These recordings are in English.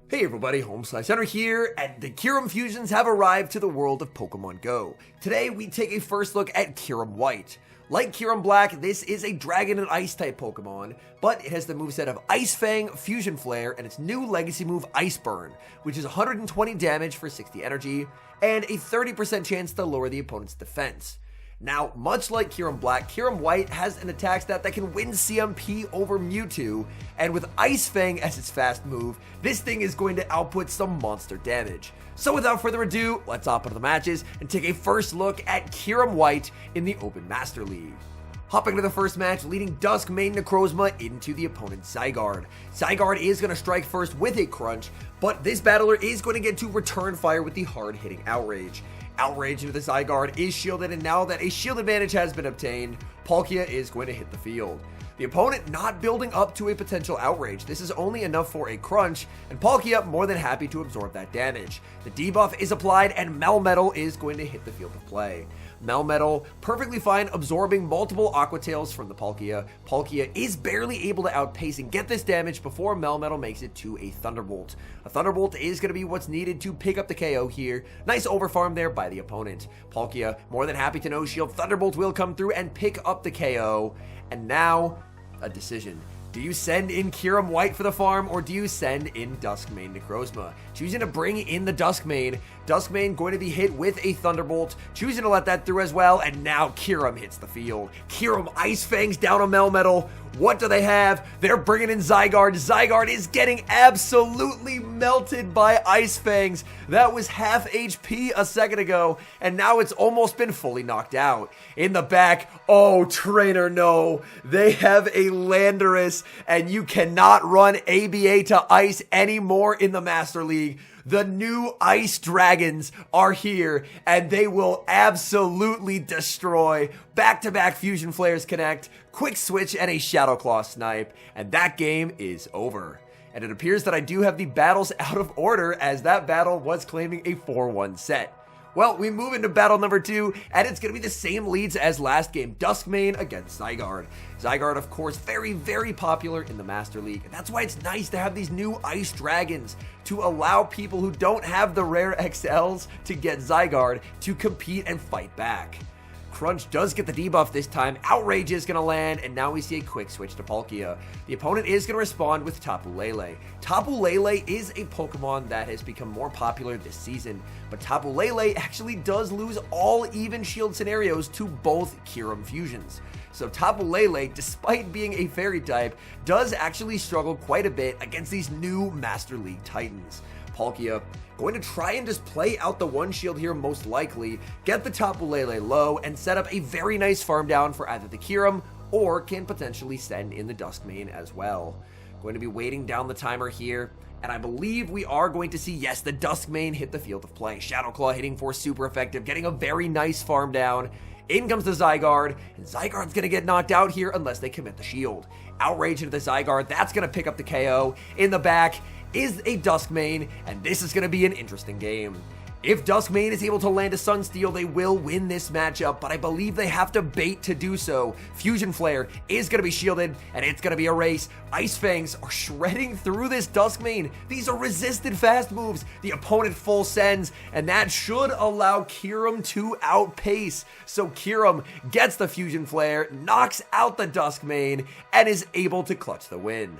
Hey everybody, HomeSliceHenry here, and the Kyurem fusions have arrived to the world of Pokemon Go. Today we take a first look at Kyurem White. Like Kyurem Black, this is a Dragon and Ice type Pokemon, but it has the moveset of Ice Fang, Fusion Flare, and its new legacy move Ice Burn, which is 120 damage for 60 energy, and a 30% chance to lower the opponent's defense. Now, much like Kyurem Black, Kyurem White has an attack stat that can win CMP over Mewtwo, and with Ice Fang as its fast move, this thing is going to output some monster damage. So without further ado, let's hop into the matches and take a first look at Kyurem White in the Open Master League. Hopping to the first match, leading Duskmane Necrozma into the opponent's Zygarde. Zygarde is going to strike first with a Crunch, but this battler is going to get to return fire with the hard-hitting Outrage. Outrage into the Zygarde is shielded, and now that a shield advantage has been obtained, Palkia is going to hit the field. The opponent not building up to a potential Outrage. This is only enough for a Crunch, and Palkia more than happy to absorb that damage. The debuff is applied, and Melmetal is going to hit the field of play. Melmetal perfectly fine absorbing multiple Aqua Tails from the Palkia. Palkia is barely able to outpace and get this damage before Melmetal makes it to a Thunderbolt. A Thunderbolt is going to be what's needed to pick up the KO here. Nice overfarm there by the opponent. Palkia more than happy to no shield. Thunderbolt will come through and pick up the KO. And now, a decision. Do you send in Kyurem White for the farm, or do you send in Duskmane Necrozma? Choosing to bring in the Duskmane. Duskmane going to be hit with a Thunderbolt, choosing to let that through as well, and now Kyurem hits the field. Kyurem Ice Fangs down a Melmetal. What do they have? They're bringing in Zygarde. Zygarde is getting absolutely melted by Ice Fangs. That was half HP a second ago, and now it's almost been fully knocked out. In the back, oh, trainer, no. They have a Landorus, and you cannot run ABA to Ice anymore in the Master League. The new Ice Dragons are here, and they will absolutely destroy. Back-to-back Fusion Flares connect, quick switch, and a Shadow Claw snipe, and that game is over. And it appears that I do have the battles out of order, as that battle was claiming a 4-1 set. Well, we move into battle number 2, and it's going to be the same leads as last game, Duskmane against Zygarde. Zygarde, of course, very, very popular in the Master League, and that's why it's nice to have these new Ice Dragons to allow people who don't have the rare XLs to get Zygarde to compete and fight back. Crunch does get the debuff this time, Outrage is going to land, and now we see a quick switch to Palkia. The opponent is going to respond with Tapu Lele. Tapu Lele is a Pokemon that has become more popular this season, but Tapu Lele actually does lose all even shield scenarios to both Kyurem fusions. So Tapu Lele, despite being a fairy type, does actually struggle quite a bit against these new Master League Titans. Palkia going to try and just play out the one shield here most likely, get the Tapu Lele low, and set up a very nice farm down for either the Kyurem or can potentially send in the Duskmane as well. Going to be waiting down the timer here, and I believe we are going to see, yes, the Duskmane hit the field of play. Shadow Claw hitting for super effective, getting a very nice farm down. In comes the Zygarde, and Zygarde's going to get knocked out here unless they commit the shield. Outrage into the Zygarde, that's going to pick up the KO. In the back is a Duskmane, and this is going to be an interesting game. If Duskmane is able to land a Sunsteel, they will win this matchup, but I believe they have to bait to do so. Fusion Flare is going to be shielded, and it's going to be a race. Ice Fangs are shredding through this Duskmane. These are resisted fast moves. The opponent full sends, and that should allow Kyurem to outpace. So Kyurem gets the Fusion Flare, knocks out the Duskmane, and is able to clutch the win.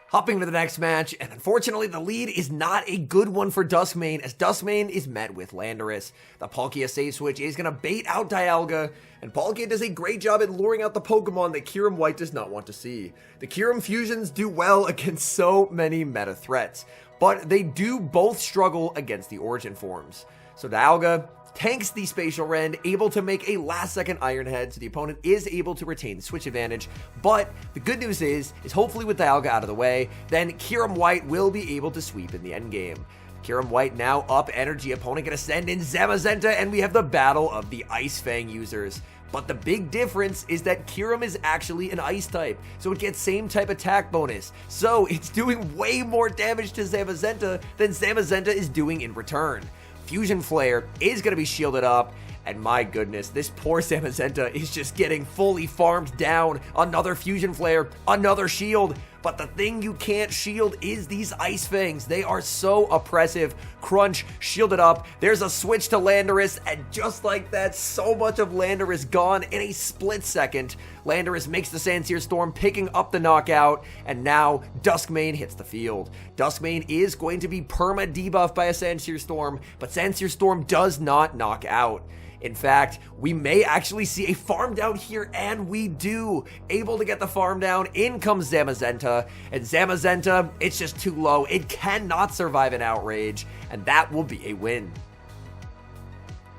Hopping to the next match, and unfortunately the lead is not a good one for Duskmane, as Duskmane is met with Landorus. The Palkia save switch is going to bait out Dialga, and Palkia does a great job at luring out the Pokemon that Kyurem White does not want to see. The Kyurem fusions do well against so many meta threats, but they do both struggle against the Origin forms. So Dialga tanks the Spatial Rend, able to make a last-second Iron Head, so the opponent is able to retain the switch advantage. But the good news is hopefully with Dialga out of the way, then Kyurem White will be able to sweep in the endgame. Kyurem White now up energy, opponent gonna send in Zamazenta, and we have the battle of the Ice Fang users. But the big difference is that Kyurem is actually an Ice type, so it gets same type attack bonus. So it's doing way more damage to Zamazenta than Zamazenta is doing in return. Fusion Flare is going to be shielded up, and my goodness, this poor Zamazenta is just getting fully farmed down. Another Fusion Flare, another shield. but the thing you can't shield is these Ice Fangs. They are so oppressive. Crunch, shielded up. There's a switch to Landorus, and just like that, so much of Landorus gone in a split second. Landorus makes the Sandsear Storm, picking up the knockout, and now Duskmane hits the field. Duskmane is going to be perma debuffed by a Sandsear Storm, but Sandsear Storm does not knock out. In fact, we may actually see a farm down here, and we do. Able to get the farm down, in comes Zamazenta, and Zamazenta, it's just too low. It cannot survive an outrage, and that will be a win.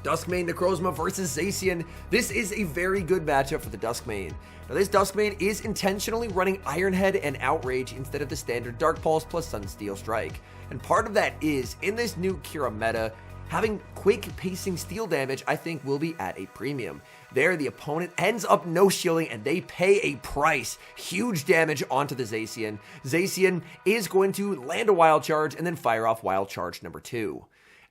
Duskmane Necrozma versus Zacian. This is a very good matchup for the Duskmane. Now, this Duskmane is intentionally running Iron Head and Outrage instead of the standard Dark Pulse plus Sunsteel Strike. And part of that is, in this new Kyurem meta, having quick pacing steel damage, I think, will be at a premium. There, the opponent ends up no shielding, and they pay a price. Huge damage onto the Zacian. Zacian is going to land a Wild Charge and then fire off Wild Charge number 2.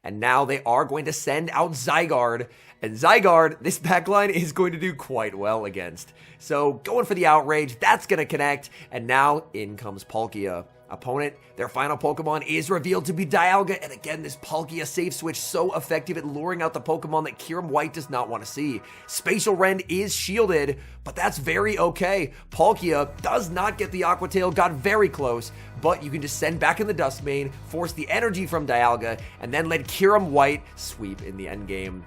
And now they are going to send out Zygarde. And Zygarde, this backline is going to do quite well against. So going for the Outrage, that's going to connect. And now in comes Palkia. Opponent, their final Pokemon is revealed to be Dialga, and again, this Palkia safe switch so effective at luring out the Pokemon that Kyurem White does not want to see. Spatial Rend is shielded, but that's very okay. Palkia does not get the Aqua Tail, got very close, but you can just send back in the Duskmane, force the energy from Dialga, and then let Kyurem White sweep in the endgame.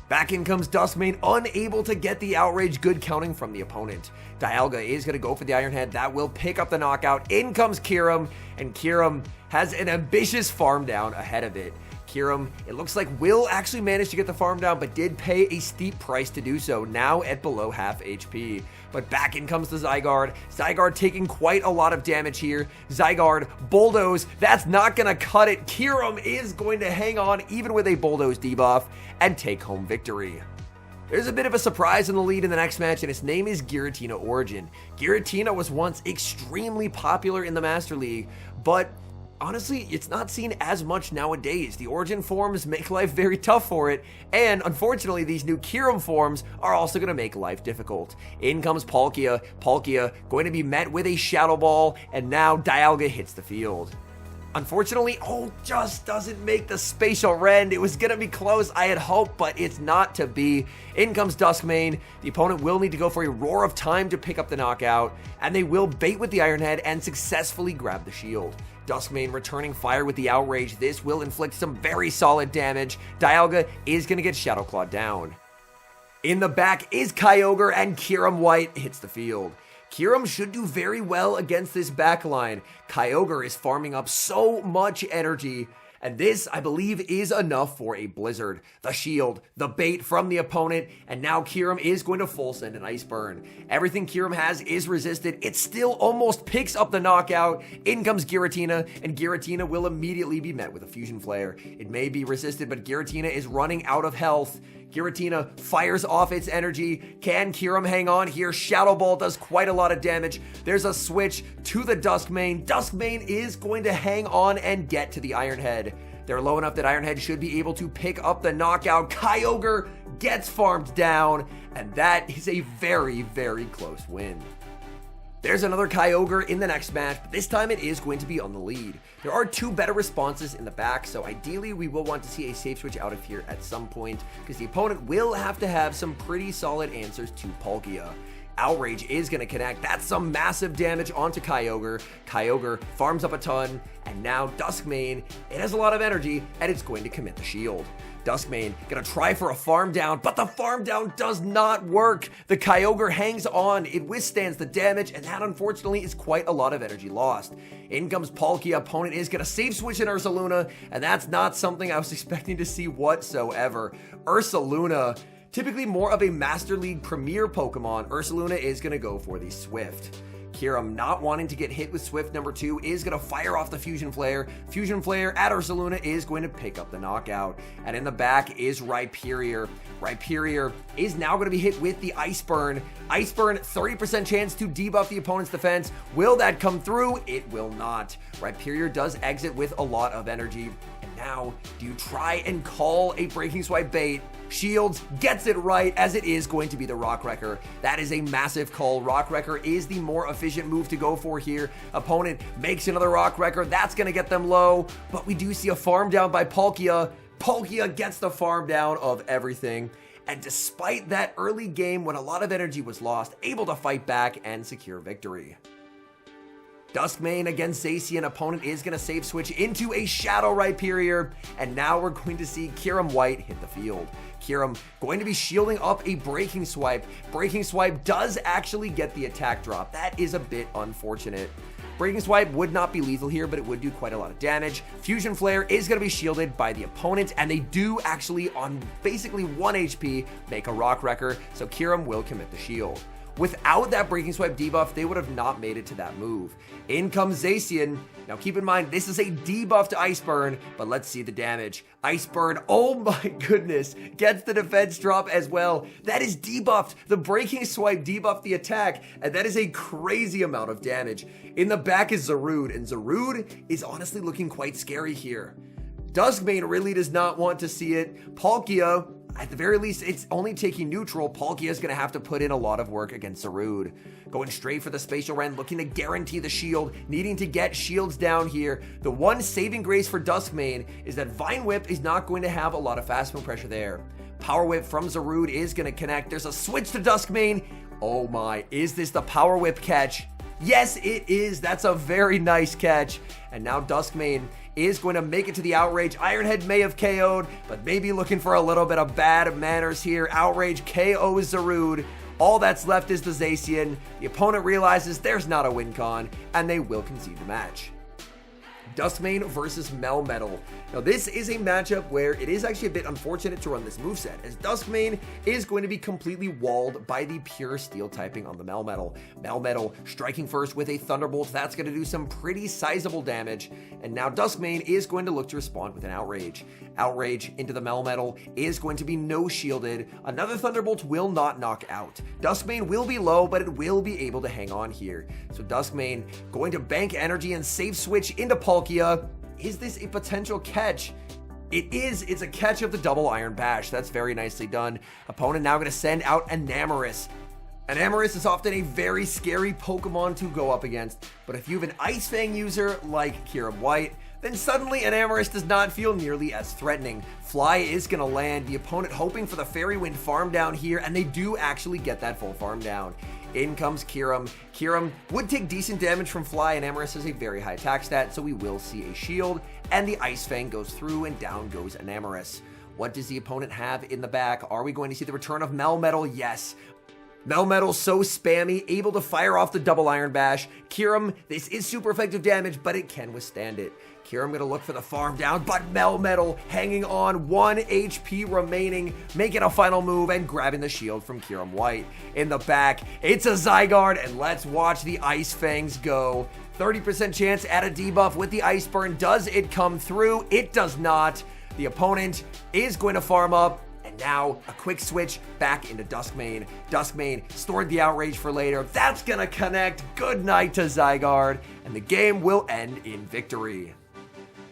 Back in comes Duskmane, unable to get the Outrage, good counting from the opponent. Dialga is going to go for the Iron Head. That will pick up the knockout. In comes Kyurem, and Kyurem has an ambitious farm down ahead of it. Kyurem, it looks like, will actually manage to get the farm down, but did pay a steep price to do so, now at below half HP. But back in comes the Zygarde. Zygarde taking quite a lot of damage here. Zygarde, Bulldoze, that's not going to cut it. Kyurem is going to hang on even with a Bulldoze debuff and take home victory. There's a bit of a surprise in the lead in the next match, and its name is Giratina Origin. Giratina was once extremely popular in the Master League, but honestly, it's not seen as much nowadays. The Origin forms make life very tough for it, and unfortunately, these new Kyurem forms are also going to make life difficult. In comes Palkia. Palkia going to be met with a Shadow Ball, and now Dialga hits the field. Unfortunately, just doesn't make the Spatial Rend. It was going to be close, I had hoped, but it's not to be. In comes Duskmane. The opponent will need to go for a Roar of Time to pick up the knockout, and they will bait with the Iron Head and successfully grab the shield. Duskmane returning fire with the Outrage. This will inflict some very solid damage. Dialga is going to get Shadow Claw down. In the back is Kyogre, and Kyurem White hits the field. Kyurem should do very well against this backline. Kyogre is farming up so much energy, and this, I believe, is enough for a Blizzard. The shield, the bait from the opponent, and now Kyurem is going to full send an Ice Burn. Everything Kyurem has is resisted. It still almost picks up the knockout. In comes Giratina, and Giratina will immediately be met with a Fusion Flare. It may be resisted, but Giratina is running out of health. Giratina fires off its energy. Can Kyurem hang on here? Shadow Ball does quite a lot of damage. There's a switch to the Duskmane. Duskmane is going to hang on and get to the Iron Head. They're low enough that Iron Head should be able to pick up the knockout. Kyogre gets farmed down, and that is a very, very close win. There's another Kyogre in the next match, but this time it is going to be on the lead. There are two better responses in the back, so ideally we will want to see a safe switch out of here at some point, because the opponent will have to have some pretty solid answers to Palkia. Outrage is going to connect. That's some massive damage onto Kyogre. Kyogre farms up a ton, and now Duskmane, it has a lot of energy, and it's going to commit the shield. Duskmane gonna try for a farm down, but the farm down does not work. The Kyogre hangs on, it withstands the damage, and that unfortunately is quite a lot of energy lost. In comes Palkia. Opponent is gonna safe switch in Ursaluna, and that's not something I was expecting to see whatsoever. Ursaluna, typically more of a Master League Premier Pokemon, Ursaluna is gonna go for the Swift. Kyurem, not wanting to get hit with Swift number 2, is going to fire off the Fusion Flare. Fusion Flare at Ursaluna is going to pick up the knockout. And in the back is Rhyperior. Rhyperior is now going to be hit with the Ice Burn. Ice Burn, 30% chance to debuff the opponent's defense. Will that come through? It will not. Rhyperior does exit with a lot of energy. And now, do you try and call a Breaking Swipe bait? shields, gets it right as it is going to be the Rock Wrecker. That is a massive call. Rock Wrecker is the more efficient move to go for here. Opponent makes another Rock Wrecker. That's going to get them low, but we do see a farm down by Palkia. Palkia gets the farm down of everything. And despite that early game when a lot of energy was lost, able to fight back and secure victory. Duskmane against Zacian. Opponent is going to save switch into a Shadow Rhyperior, and now we're going to see Kyurem White hit the field. Kyurem going to be shielding up a Breaking Swipe. Breaking Swipe does actually get the attack drop. That is a bit unfortunate. Breaking Swipe would not be lethal here, but it would do quite a lot of damage. Fusion Flare is going to be shielded by the opponent, and they do actually, on basically 1 HP, make a Rock Wrecker, so Kyurem will commit the shield. Without that Breaking Swipe debuff, they would have not made it to that move. In comes Zacian. Now keep in mind, this is a debuff to Ice Burn, but let's see the damage. Ice Burn, oh my goodness, gets the defense drop as well. That is debuffed. The Breaking Swipe debuffed the attack, and that is a crazy amount of damage. In the back is Zarude, and Zarude is honestly looking quite scary here. Duskmane really does not want to see it. Palkia, at the very least, it's only taking neutral. Palkia is going to have to put in a lot of work against Zarude. Going straight for the Spatial Rend, looking to guarantee the shield, needing to get shields down here. The one saving grace for Duskmane is that Vine Whip is not going to have a lot of fast move pressure there. Power Whip from Zarude is going to connect. There's a switch to Duskmane. Oh my, is this the Power Whip catch? Yes, it is. That's a very nice catch. And now Duskmane is going to make it to the Outrage. Ironhead may have KO'd, but maybe looking for a little bit of bad manners here. Outrage KOs Zarude. All that's left is the Zacian. The opponent realizes there's not a win con, and they will concede the match. Duskmane versus Melmetal. Now this is a matchup where it is actually a bit unfortunate to run this moveset, as Duskmane is going to be completely walled by the pure steel typing on the Melmetal. Melmetal striking first with a Thunderbolt, that's going to do some pretty sizable damage, and now Duskmane is going to look to respond with an Outrage. Outrage into the Melmetal is going to be no shielded. Another Thunderbolt will not knock out. Duskmane will be low, but it will be able to hang on here. So Duskmane going to bank energy and save switch into Palkia. Is this a potential catch? It is. It's a catch of the double Iron Bash. That's very nicely done. Opponent now going to send out Enamorus. Enamorus is often a very scary Pokemon to go up against, but if you have an Ice Fang user like Kyurem White, then suddenly Enamorus does not feel nearly as threatening. Fly is going to land, the opponent hoping for the Fairy Wind farm down here, and they do actually get that full farm down. In comes Kyurem. Kyurem would take decent damage from Fly, and Enamorus has a very high attack stat, so we will see a shield, and the Ice Fang goes through, and down goes Enamorus. What does the opponent have in the back? Are we going to see the return of Melmetal? Yes. Melmetal so spammy, able to fire off the double Iron Bash. Kyurem, this is super effective damage, but it can withstand it. Kyurem going to look for the farm down, but Melmetal hanging on, 1 HP remaining, making a final move and grabbing the shield from Kyurem White. In the back, it's a Zygarde, and let's watch the Ice Fangs go. 30% chance at a debuff with the Ice Burn. Does it come through? It does not. The opponent is going to farm up. And now, a quick switch back into Duskmane. Duskmane stored the Outrage for later. That's going to connect. Good night to Zygarde. And the game will end in victory.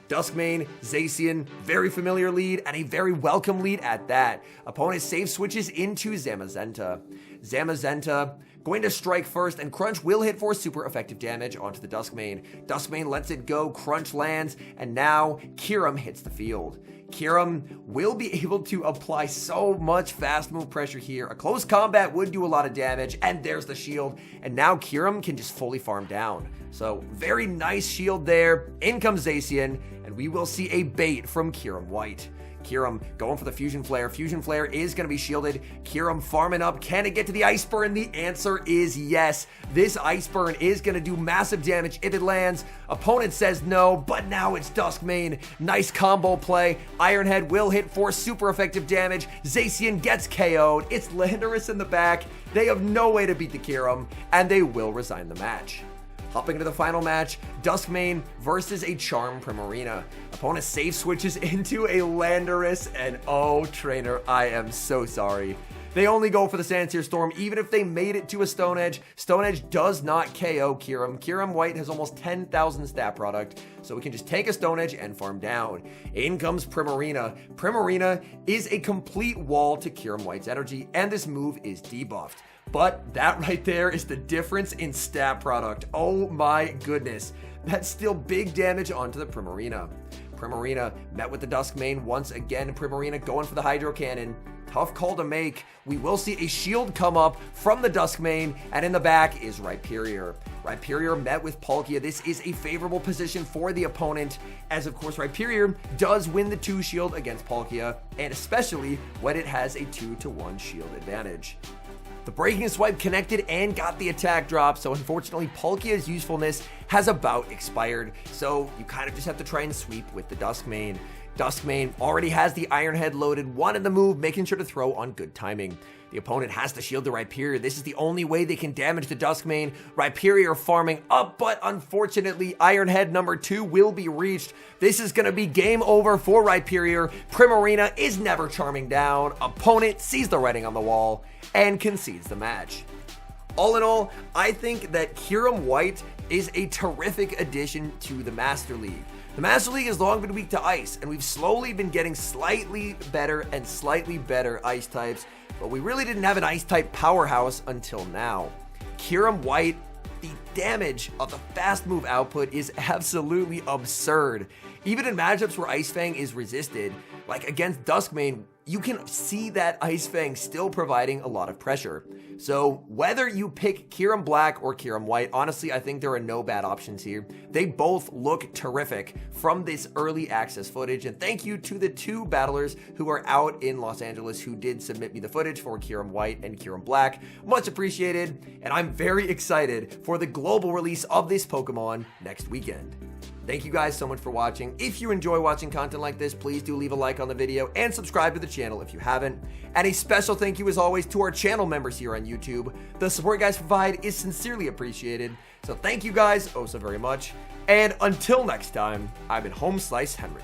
Duskmane, Zacian, very familiar lead, and a very welcome lead at that. Opponent save switches into Zamazenta. Zamazenta going to strike first, and Crunch will hit for super effective damage onto the Duskmane. Duskmane lets it go, Crunch lands, and now Kyurem hits the field. Kyurem will be able to apply so much fast move pressure here. A close combat would do a lot of damage, and there's the shield, and now Kyurem can just fully farm down. So very nice shield there. In comes Zacian, and we will see a bait from Kyurem White. Kyurem going for the Fusion Flare. Fusion Flare is going to be shielded. Kyurem farming up. Can it get to the Ice Burn? The answer is yes. This Ice Burn is going to do massive damage if it lands. Opponent says no, but now it's Duskmane. Nice combo play. Ironhead will hit for super effective damage. Zacian gets KO'd. It's Landorus in the back. They have no way to beat the Kyurem, and they will resign the match. Hopping into the final match, Duskmane versus a Charm Primarina. Opponent save switches into a Landorus, and oh, trainer, I am so sorry. They only go for the Sandsear Storm, even if they made it to a Stone Edge. Stone Edge does not KO Kyurem. Kyurem White has almost 10,000 stat product, so we can just take a Stone Edge and farm down. In comes Primarina. Primarina is a complete wall to Kyurem White's energy, and this move is debuffed. But that right there is the difference in stat product. Oh my goodness. That's still big damage onto the Primarina. Primarina met with the Duskmane once again. Primarina going for the Hydro Cannon. Tough call to make. We will see a shield come up from the Duskmane, and in the back is Rhyperior. Rhyperior met with Palkia. This is a favorable position for the opponent, as of course Rhyperior does win the 2 shield against Palkia, and especially when it has a 2-to-1 shield advantage. The Breaking Swipe connected and got the attack drop, so unfortunately Palkia's usefulness has about expired, so you kind of just have to try and sweep with the Duskmane. Duskmane already has the Iron Head loaded, wanted the move, making sure to throw on good timing. The opponent has to shield the Rhyperior. This is the only way they can damage the Duskmane. Rhyperior farming up, but unfortunately Iron Head number 2 will be reached. This is going to be game over for Rhyperior. Primarina is never charming down. Opponent sees the writing on the wall and concedes the match. All in all, I think that Kyurem White is a terrific addition to the Master League. The Master League has long been weak to ice, and we've slowly been getting slightly better and slightly better ice types, but we really didn't have an ice type powerhouse until now. Kyurem White, the damage of the fast move output is absolutely absurd. Even in matchups where Ice Fang is resisted, like against Duskmane, you can see that Ice Fang still providing a lot of pressure. So whether you pick Kyurem Black or Kyurem White, honestly, I think there are no bad options here. They both look terrific from this early access footage, and thank you to the 2 battlers who are out in Los Angeles who did submit me the footage for Kyurem White and Kyurem Black. Much appreciated, and I'm very excited for the global release of this Pokemon next weekend. Thank you guys so much for watching. If you enjoy watching content like this, please do leave a like on the video and subscribe to the channel if you haven't. And a special thank you as always to our channel members here on YouTube. The support you guys provide is sincerely appreciated. So thank you guys oh so very much. And until next time, I've been HomeSliceHenry.